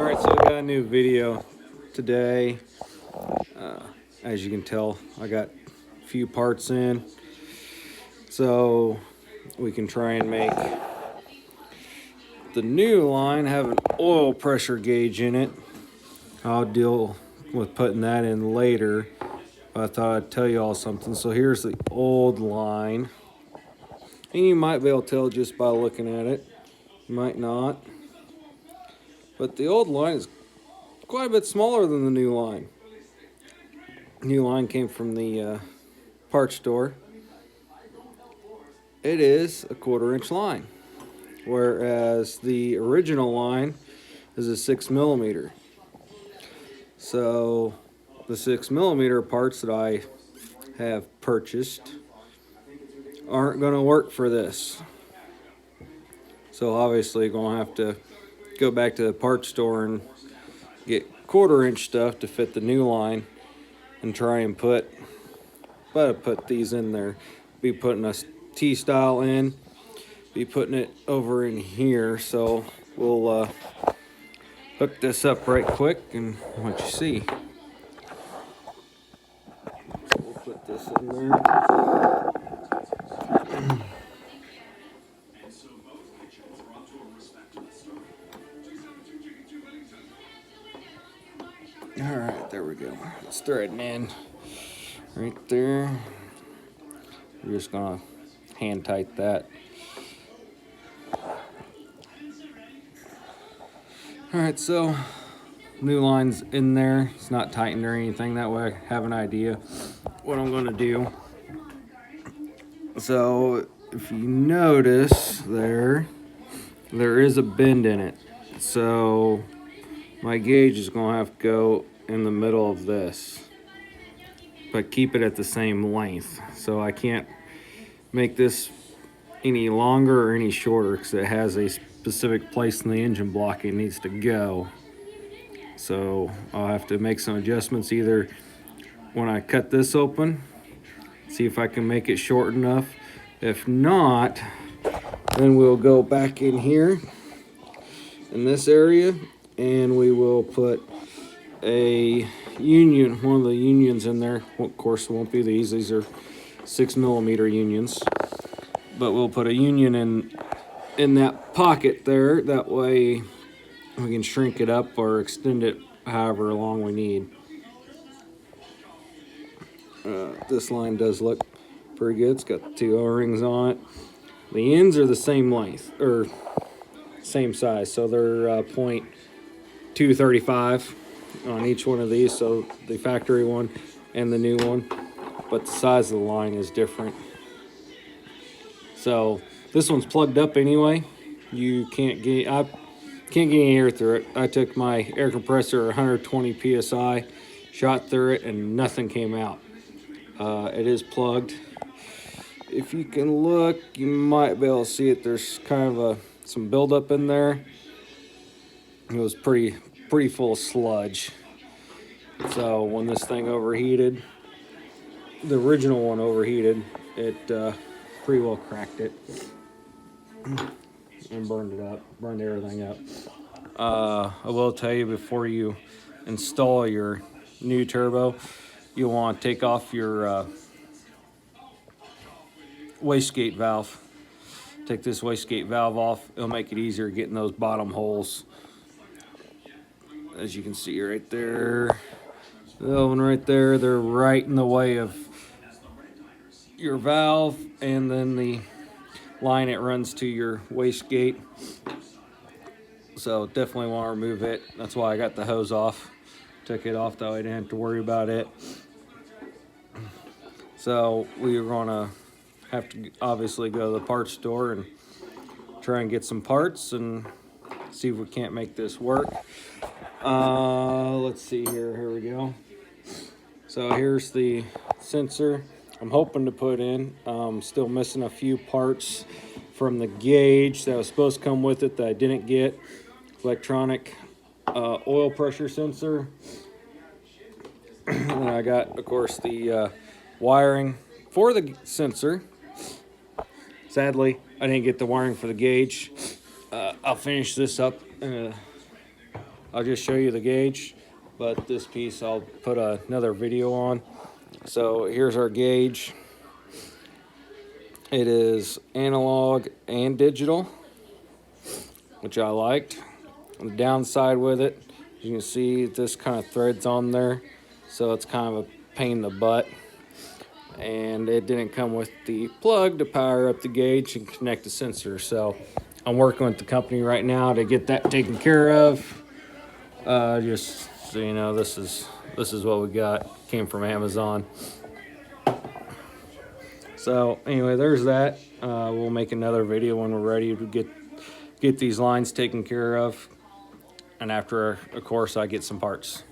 Alright, so I got a new video today. As you can tell, I got a few parts in, so we can try and make the new line have an oil pressure gauge in it. I'll deal with putting that in later, but I thought I'd tell you all something. So here's the old line, and you might be able to tell just by looking at it. You might not, but the old line is quite a bit smaller than the new line. New line came from the parts store. It is a 1/4 inch line, whereas the original line is a 6mm. So the 6mm parts that I have purchased aren't going to work for this. So obviously going to have to go back to the parts store and get 1/4 inch stuff to fit the new line and try and put these in there. Be putting a T-style in, be putting it over in here. So we'll hook this up right quick and what you see. So we'll put this in there. All right, there we go. It's threading in right there. We're just gonna hand tight that. All right, so new line's in there. It's not tightened or anything. That way I have an idea what I'm gonna do. So if you notice there is a bend in it. So my gauge is gonna have to go in the middle of this, but keep it at the same length. So I can't make this any longer or any shorter because it has a specific place in the engine block it needs to go. So I'll have to make some adjustments either when I cut this open, see if I can make it short enough. If not, then we'll go back in here in this area and we will put a union, one of the unions in there. Of course, it won't be these are 6mm unions, but we'll put a union in that pocket there. That way we can shrink it up or extend it however long we need. This line does look pretty good. It's got 2 O-rings on it. The ends are the same length or same size, so they're .235 on each one of these, so the factory one and the new one, but the size of the line is different. So this one's plugged up anyway. I can't get any air through it. I took my air compressor 120 psi, shot through it, and nothing came out. It is plugged. If you can look, you might be able to see it. There's kind of some buildup in there. It was pretty full of sludge. So when this thing overheated, the original one overheated, it pretty well cracked it and burned everything up. I will tell you, before you install your new turbo, you'll want to take off your wastegate valve. Take this wastegate valve off. It'll make it easier getting those bottom holes. As you can see right there, the one right there, they're right in the way of your valve and then the line it runs to your wastegate. So definitely want to remove it. That's why I got the hose off. Took it off that way I didn't have to worry about it. So we are going to have to obviously go to the parts store and try and get some parts and see if we can't make this work. Let's see here. Here we go. So here's the sensor I'm hoping to put in. Still missing a few parts from the gauge that was supposed to come with it that I didn't get. Electronic oil pressure sensor. And I got, of course, the wiring for the sensor. Sadly, I didn't get the wiring for the gauge. I'll finish this up in I'll just show you the gauge, but this piece I'll put another video on. So here's our gauge. It is analog and digital, which I liked. On the downside with it, you can see this kind of threads on there, so it's kind of a pain in the butt. And it didn't come with the plug to power up the gauge and connect the sensor. So I'm working with the company right now to get that taken care of. Just so you know, this is what we got. Came from Amazon. So anyway, there's that. We'll make another video when we're ready to get these lines taken care of, and after, of course, I get some parts.